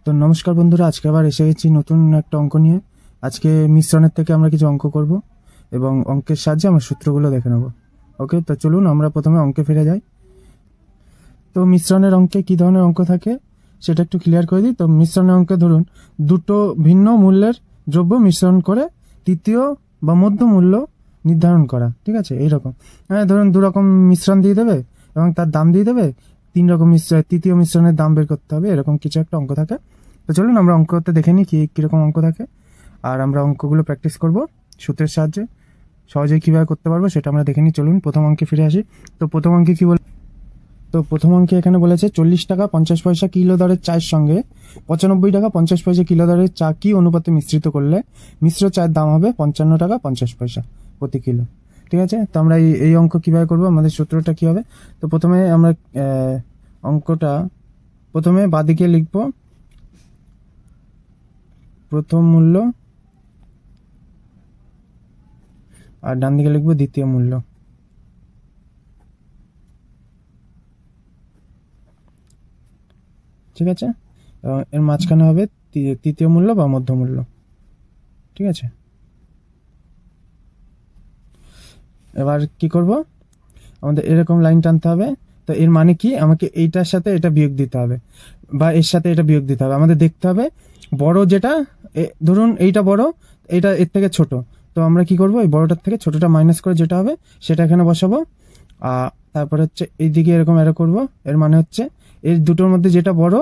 তো নমস্কার বন্ধুরা, আজকে আবার এসে গেছি নতুন একটা অঙ্ক নিয়ে। আজকে মিশ্রণের থেকে আমরা কিছু অঙ্ক করব এবং অঙ্কের সাহায্যে আমরা সূত্রগুলো দেখে নেব। ওকে, তো চলুন আমরা প্রথমে অঙ্কে ফিরে যাই। তো মিশ্রণের অঙ্কে কি ধরনের অঙ্ক থাকে সেটা একটু ক্লিয়ার করে দিই। তো মিশ্রণের অঙ্কে ধরুন দুটো ভিন্ন মূল্যের দ্রব্য মিশ্রণ করে তৃতীয় বা মধ্য মূল্য নির্ধারণ করা, ঠিক আছে? এইরকম ধরুন দু রকম মিশ্রণ দিয়ে দেবে এবং তার দাম দিয়ে দেবে, তিন রকম তৃতীয় মিশ্রণের দাম বের করতে হবে, এরকম কিছু একটা অঙ্ক থাকে। তো চলুন আমরা অঙ্কতে দেখে নিই কীরকম অঙ্ক থাকে, আর আমরা অঙ্কগুলো প্র্যাকটিস করব সূত্রের সাহায্যে। সহজেই কীভাবে করতে পারবো সেটা আমরা দেখে নিই। চলুন প্রথম অঙ্কে ফিরে আসি। তো প্রথম অঙ্কে কী বল, তো প্রথম অঙ্কে এখানে বলেছে 40 টাকা 50 পয়সা কিলো দরের চায়ের সঙ্গে 95 টাকা 50 পয়সা কিলো দরের চা কি অনুপাতে মিশ্রিত করলে মিশ্র চায়ের দাম হবে 55 টাকা 50 পয়সা প্রতি কিলো। ঠিক আছে, তো আমরা এই অঙ্ক কীভাবে করবো, আমাদের সূত্রটা কী হবে? তো প্রথমে আমরা অঙ্কটা প্রথমে বাঁদিকে লিখব প্রথম মূল্য আর ডান দিকে লিখব দ্বিতীয় মূল্য। ঠিক আছে, এর মাঝখানে হবে তৃতীয় মূল্য বা মধ্য মূল্য। ঠিক আছে, এবার কি করব, আমাদের এরকম লাইন টানতে হবে। তো এর মানে কি, আমাকে এইটার সাথে এটা বিয়োগ দিতে হবে বা এর সাথে এটা বিয়োগ দিতে হবে। আমাদের দেখতে হবে বড় যেটা, ধরুন এইটা বড়, এটা এর থেকে ছোট। তো আমরা কি করব, এই বড়টার থেকে ছোটটা মাইনাস করে যেটা হবে সেটা এখানে বসাবো। তারপরে হচ্ছে এইদিকে এরকম অ্যারো করব। এর মানে হচ্ছে এই দুটোর মধ্যে যেটা বড়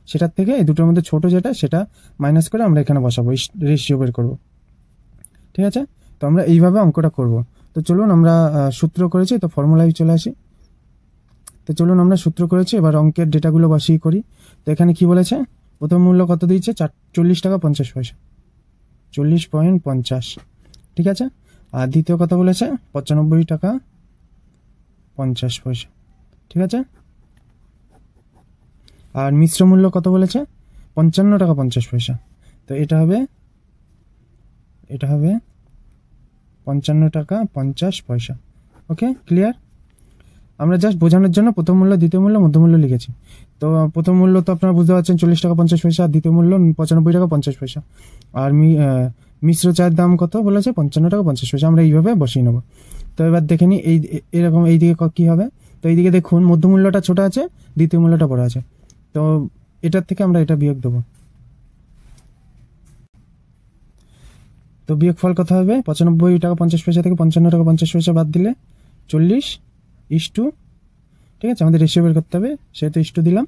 সেটার থেকে এই দুটোর মধ্যে ছোট যেটা সেটা মাইনাস করে আমরা এখানে বসাবো, রেশিও বের করব। ঠিক আছে, তো আমরা এইভাবে অঙ্কটা করব। তো চলুন আমরা সূত্র করেছি, তো ফর্মুলায় চলে আসি। তো চলুন আমরা সূত্র করেছি, এবার অঙ্কের ডেটাগুলো বসিয়ে করি। তো এখানে কি বলেছে, প্রথম মূল্য কত দিয়েছে, 40 টাকা 50 পয়সা, 40.50। ঠিক আছে, আর দ্বিতীয় কত বলেছে, 95 টাকা 50 পয়সা। ঠিক আছে, আর মিশ্র মূল্য কত বলেছে, 55 টাকা 50 পয়সা। তো এটা হবে 55 টাকা 50 পয়সা। ওকে, ক্লিয়ার? আমরা জাস্ট বোঝানোর জন্য প্রথম মূল্য, দ্বিতীয় মূল্য, মধ্য মূল্য লিখেছি। তো প্রথম মূল্য তো আপনারা বুঝতে পারছেন 40 টাকা 50 পয়সা, আর দ্বিতীয় মূল্য 95 টাকা 50 পয়সা। আর মিশ্র চায়ের দাম কত বলেছে, 55 টাকা 50 পয়সা। আমরা এইভাবে বসিয়ে নেবো। তো এবার দেখে নিই এরকম এইদিকে কী হবে। তো এইদিকে দেখুন মধ্য মূল্যটা ছোট আছে, দ্বিতীয় মূল্যটা বড় আছে। তো এটার থেকে আমরা এটা বিয়োগ দেবো। তো বিয়োগ ফল কত হবে, 95 টাকা 50 পয়সা থেকে 55 টাকা 50 পয়সা বাদ দিলে 40:2। ঠিক আছে, আমাদের রেশিও বের করতে হবে, সেহেতু ইস্টু দিলাম।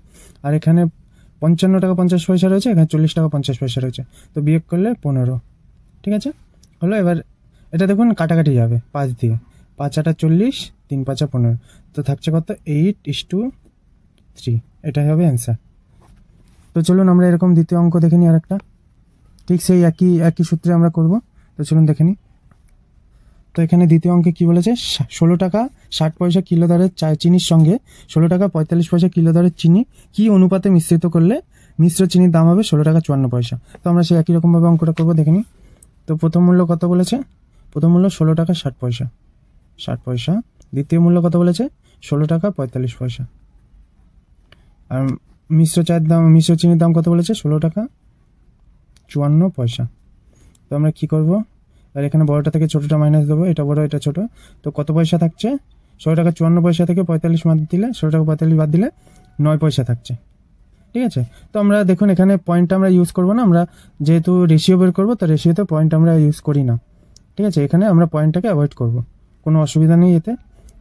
আর এখানে 55 টাকা 50 পয়সা রয়েছে, এখানে 40 টাকা 50 পয়সা রয়েছে। তো বিয়োগ করলে 15। ঠিক আছে, হলো। এবার এটা দেখুন কাটাকাটি যাবে 5 দিয়ে, 5 8 40, 3 5 15। তো থাকছে কত, 8:3। এটাই হবে অ্যান্সার। তো চলুন আমরা এরকম দ্বিতীয় অঙ্ক দেখে নিই আরেকটা, ঠিক সেই একই সূত্রে আমরা করব। তো চলুন দেখে নিই। তো এখানে দ্বিতীয় অঙ্কে কি বলেছে, 16 টাকা 60 পয়সা কিলো দরের চিনির সঙ্গে 16 টাকা 45 পয়সা কিলো দরের চিনি কি অনুপাতে মিশ্রিত করলে মিশ্র চিনির দাম হবে 16 টাকা 54 পয়সা। তো আমরা সেই একই রকমভাবে অঙ্কটা করবো, দেখে নিই। তো প্রথম মূল্য কত বলেছে, প্রথম মূল্য 16 টাকা 60 পয়সা, 60 পয়সা। দ্বিতীয় মূল্য কত বলেছে, 16 টাকা 45 পয়সা। আর মিশ্র চিনির দাম কত বলেছে, 16 টাকা 54 পয়সা। তো আমরা কি করব, আর এখানে বড়টা থেকে ছোটটা মাইনাস দেবো, এটা বড় এটা ছোট। তো কত পয়সা থাকছে, 16 টাকা 54 পয়সা থেকে 45 বাদ দিলে, 16 টাকা 45 বাদ দিলে 9 পয়সা থাকছে। ঠিক আছে, তো আমরা দেখুন এখানে পয়েন্টটা আমরা ইউজ করবো না, আমরা যেহেতু রেশিও বের করবো, তো রেশিওতে পয়েন্ট আমরা ইউজ করি না। ঠিক আছে, এখানে আমরা পয়েন্টটাকে অ্যাভয়েড করব, কোনো অসুবিধা নেই এতে।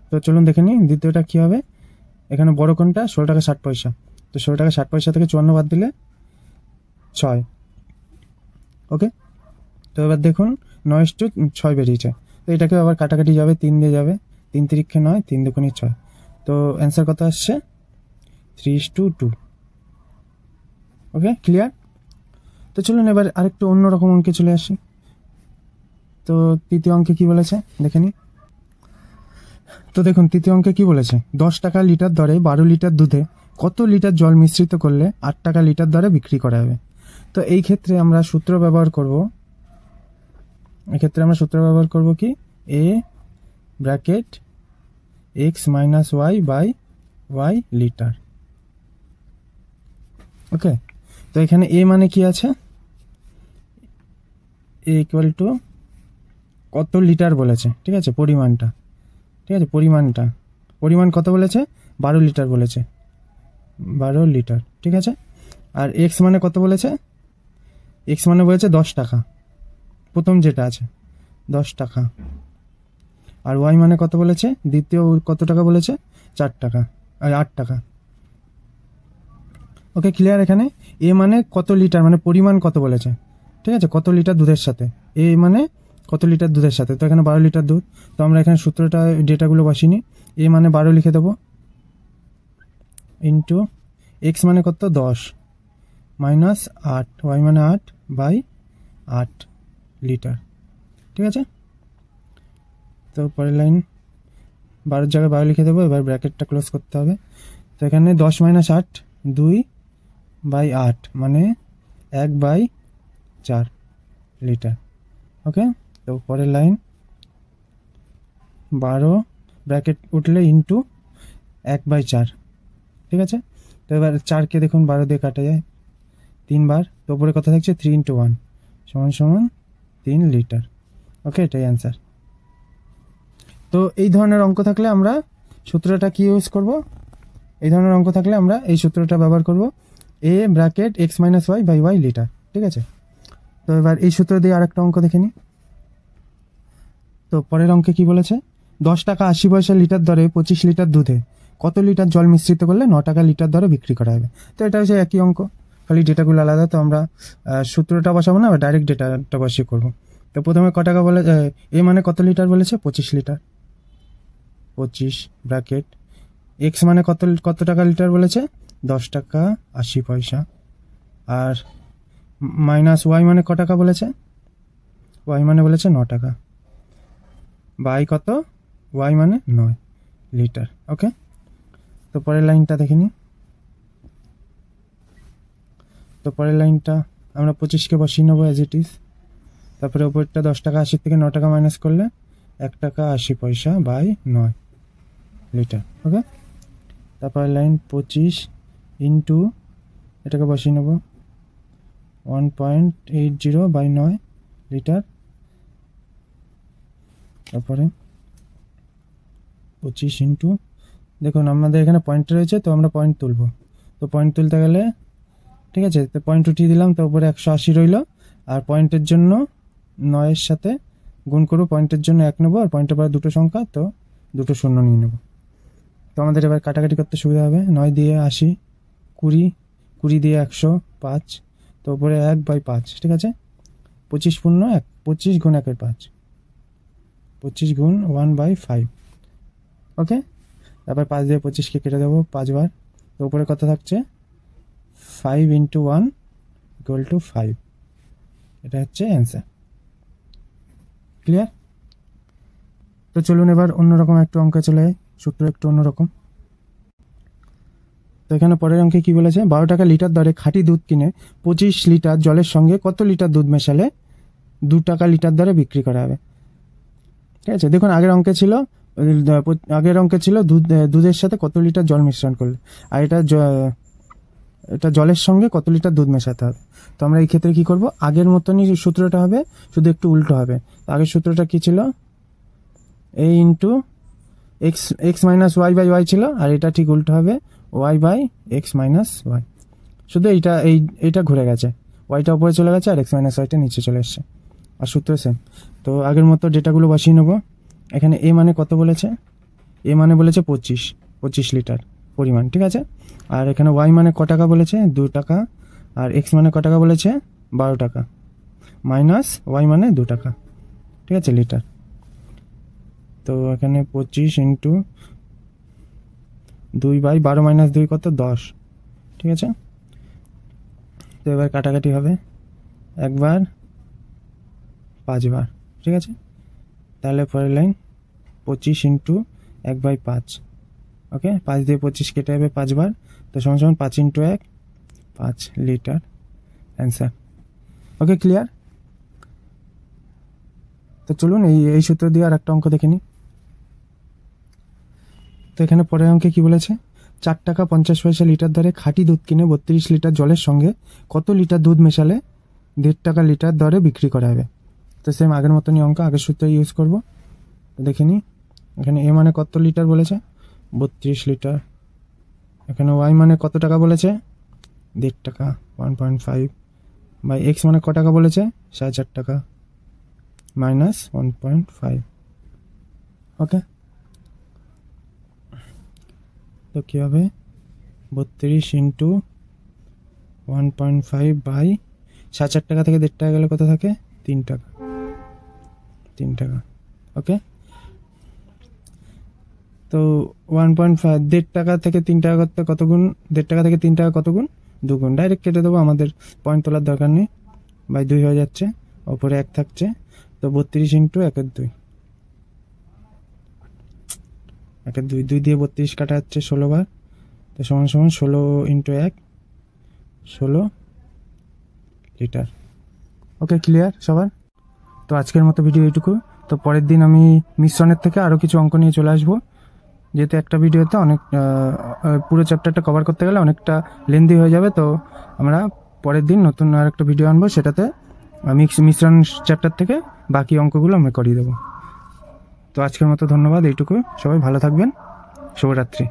তো চলুন দেখে নিই দ্বিতীয়টা কী হবে। এখানে বড় কোনটা, 16 টাকা 60 পয়সা। তো 16 টাকা 60 পয়সা থেকে 54 বাদ দিলে 6। ওকে, তো এবার দেখুন 9:6 বেরিয়েছে। তো এটাকে আবার কাটাকাটি যাবে, 3 দিয়ে যাবে, 3 তিরিক্ষে 9, 3 দুগুণে 6। তো অ্যান্সার কত আসছে, 3:2। ওকে, ক্লিয়ার? তো চলুন এবার আরেকটু অন্যরকম অঙ্কে চলে আসি। তো তৃতীয় অঙ্কে কি বলেছে দেখে নিই। তো দেখুন তৃতীয় অঙ্কে কি বলেছে, 10 টাকা লিটার দরে 12 লিটার দুধে কত লিটার জল মিশ্রিত করলে 8 টাকা লিটার দরে বিক্রি করা হবে। তো এই ক্ষেত্রে আমরা সূত্র ব্যবহার করব, কি, a bracket x minus y by y litre. Okay, তো এখানে এ মানে কি আছে, এ ইকুয়াল টু কত লিটার বলেছে, ঠিক আছে, পরিমাণটা, ঠিক আছে, পরিমাণ কত বলেছে, 12 লিটার বলেছে, 12 লিটার, ঠিক আছে। আর এক্স মানে কত বলেছে, এক্স মানে বলেছে 10 টাকা, প্রথম যেটা আছে 10 টাকা। আর ওয়াই মানে কত বলেছে, দ্বিতীয় কত টাকা বলেছে, 4 টাকা, 8 টাকা। ওকে, ক্লিয়ার। এখানে এ মানে কত লিটার মানে পরিমাণ কত বলেছে, ঠিক আছে, কত লিটার দুধের সাথে, এ মানে কত লিটার দুধের সাথে, তো এখানে 12 লিটার দুধ। তো আমরা এখানে সূত্রটা ডেটাগুলো বসিনি, এ মানে 12 লিখে দেবো, ইন্টু এক্স মানে কত 10 মাইনাস 8, ওয়াই মানে 8 বাই 8 লিটার, ঠিক আছে। তো পরের লাইন 12 জায়গায় 12 লিখে দেবো, এবার ব্র্যাকেটটা ক্লোজ করতে হবে। তো এখানে 10 মাইনাস 8 2 বাই 8 মানে 1 বাই 4 লিটার। ওকে, তো পরের লাইন 12 ব্র্যাকেট উঠলে ইন্টু 1 বাই 4, ঠিক আছে। তো এবার 4কে দেখুন 12 দিয়ে কাটা যায় 3 বার, তো উপরে কথা থাকছে 3 ইন্টু 1 সমান সমান 3 লিটার। ওকে, এটাই অ্যান্সার। তো এই ধরনের অঙ্ক থাকলে আমরা সূত্রটা কি ইউজ করব, এই ধরনের অঙ্ক থাকলে আমরা এই সূত্রটা ব্যবহার করব, a bracket x minus y by y litre, ঠিক আছে। তো এবার এই সূত্র দিয়ে আরেকটা অঙ্ক দেখে নিই। তো পরের অঙ্কে কি বলেছে, 10 টাকা 80 পয়সা লিটার দরে 25 লিটার দুধে কত লিটার জল মিশ্রিত করলে 9 টাকা লিটার দরে বিক্রি করা হবে। তো এটা হচ্ছে একই অঙ্ক, খালি ডেটাগুলো আলাদা। তো আমরা সূত্রটা বসাবো না, ডাইরেক্ট ডেটাটা বসিয়ে করবো। তো প্রথমে ক টাকা বলে, এ মানে কত লিটার বলেছে, 25 লিটার, 25 ব্র্যাকেট এক্স মানে কত টাকা লিটার বলেছে, 10 টাকা 80 পয়সা, আর মাইনাস ওয়াই মানে ক টাকা বলেছে, ওয়াই মানে বলেছে 9 টাকা, বাই কত, ওয়াই মানে 9 লিটার। ওকে, তো পরের লাইনটা দেখে নিই। তো পরের লাইনটা আমরা 25কে বসিয়ে নেবো অ্যাজ ইট ইজ, তারপরে ওপরটা 10 টাকা 80 থেকে 9 টাকা মাইনাস করলে 1 টাকা 80 পয়সা বাই 9 লিটার। ওকে, তারপরে লাইন 25 ইন্টু এটাকে বসিয়ে নেব 1.80 বাই 9 লিটার, তারপরে 25 ইন্টু, দেখুন আমাদের এখানে পয়েন্ট রয়েছে, তো আমরা পয়েন্ট তুলবো। তো পয়েন্ট তুলতে গেলে, ঠিক আছে, তো পয়েন্ট উঠিয়ে দিলাম, তো উপরে 180 রইল, আর পয়েন্টের জন্য 9-এর সাথে গুণ করবো, পয়েন্টের জন্য 1 নেবো, আর পয়েন্টের পরে দুটো সংখ্যা, তো দুটো শূন্য নিয়ে নেবো। তো আমাদের এবার কাটাকাটি করতে সুবিধা হবে, 9 দিয়ে 80, 20 দিয়ে 105, তো উপরে 1 বাই 5, ঠিক আছে, 25 পূর্ণ 1, 25 গুণ 1-এর 5, 25 গুণ 1 বাই 5। ওকে, তারপর 5 দিয়ে 25কে কেটে দেবো 5 বার, তো উপরে কত থাকছে 5 ইন্টু 1 ইকুয়াল টু 5, এটা হচ্ছে অ্যান্সার। ক্লিয়ার? তো চলুন এবার অন্যরকম একটু অঙ্কে চলে যায়, সূত্র একটু অন্যরকম। তো এখানে পরের অঙ্কে কি বলেছে, 12 টাকা লিটার দরে খাঁটি দুধ কিনে 25 লিটার জলের সঙ্গে কত লিটার দুধ মেশালে 2 টাকা লিটার দরে বিক্রি করা হবে। ঠিক আছে, দেখুন আগের অঙ্কে ছিল দুধের সাথে কত লিটার জল মিশ্রণ করলে, আর এটা জলের সঙ্গে কত লিটার দুধ মেশাতে হবে। তো আমরা এই ক্ষেত্রে কি করব, আগের মতনই সূত্রটা হবে, শুধু একটু উল্টো হবে। আগের সূত্রটা কি ছিল, a into x minus y by y ছিল, আর এটা ঠিক উল্টো হবে, y by x minus y. শুধু এইটা ঘুরে গেছে, ওয়াইটা উপরে চলে গেছে আর এক্স মাইনাস ওয়াইটা নিচে চলে এসছে, আর সূত্র সেম। তো আগের মতো ডেটাগুলো বসিয়ে নেবো। এখানে এ মানে কত বলেছে, এ মানে বলেছে 25 লিটার পরিমাণ, ঠিক আছে। আর এখানে ওয়াই মানে ক টাকা বলেছে, 2 টাকা, আর এক্স মানে ক টাকা বলেছে 12 টাকা, মাইনাস ওয়াই মানে 2 টাকা, ঠিক আছে, লিটার। তো এখানে 25 ইন্টু 2 বাই 12 মাইনাস 2 কত 10, ঠিক আছে। তো এবার কাটাকাটি হবে, 1 বার 5 বার, ঠিক আছে। তাহলে পরের লাইন 25 ইন্টু 1 বাই 5, ওকে, 5 দিয়ে 25 কেটে যাবে 5 বার, তো সমান সমান 5 ইন্টু 1 5 লিটার, অ্যান্সার। ওকে, ক্লিয়ার? তো চলুন এই সূত্র দিয়ে আর একটা অঙ্ক দেখে নিই। তো এখানে পরের অঙ্কে কি বলেছে, 4.50 লিটার দরে খাঁটি দুধ কিনে 32 লিটার জলের সঙ্গে কত লিটার দুধ মেশালে 1.5 টাকা লিটার দরে বিক্রি করা হবে। তো সেম আগের মতনই অঙ্ক, আগের সূত্র ইউজ করব। দেখে নিই, এখানে এ মানে কত লিটার বলেছে, 32 লিটার। এখানে ওয়াই মানে কত টাকা বলেছে, 1.5 টাকা, 1.5 বাই এক্স মানে কত টাকা বলেছে, 4.5 টাকা, মাইনাস 1.5। ওকে, তো কী হবে, 32 ইন্টু 1.5 বাই 4.5 টাকা থেকে 1.5 টাকা গেলে কত থাকে, 3 টাকা, 3 টাকা। ওকে, তো 1.5 1.5 টাকা থেকে 3 টাকা করতে কত গুণ, 1.5 টাকা থেকে 3 টাকা কত গুণ, 2 গুণ। ডাইরেক্ট কেটে দেবো, আমাদের পয়েন্ট তোলার দরকার নেই। বাই 2 হয়ে যাচ্ছে, ওপরে 1 থাকছে। তো 32 ইন্টু 1/2, 1/2, 2 দিয়ে 32 কাটা যাচ্ছে 16 বার। তো সমান সমান 16 ইন্টু 1, 16 লিটার। ওকে, ক্লিয়ার সবার? তো আজকের মতো ভিডিও এইটুকু। তো পরের দিন আমি মিশ্রণের থেকে আরও কিছু অঙ্ক নিয়ে চলে আসবো, যেহেতু একটা ভিডিওতে অনেক পুরো চ্যাপ্টারটা কভার করতে গেলে অনেকটা লেন্দি হয়ে যাবে। তো আমরা পরের দিন নতুন আর একটা ভিডিও আনবো, সেটাতে মিশ্রণ চ্যাপ্টার থেকে বাকি অঙ্কগুলো আমরা করিয়ে দেবো। তো আজকের মতো ধন্যবাদ, এইটুকু। সবাই ভালো থাকবেন, শুভরাত্রি।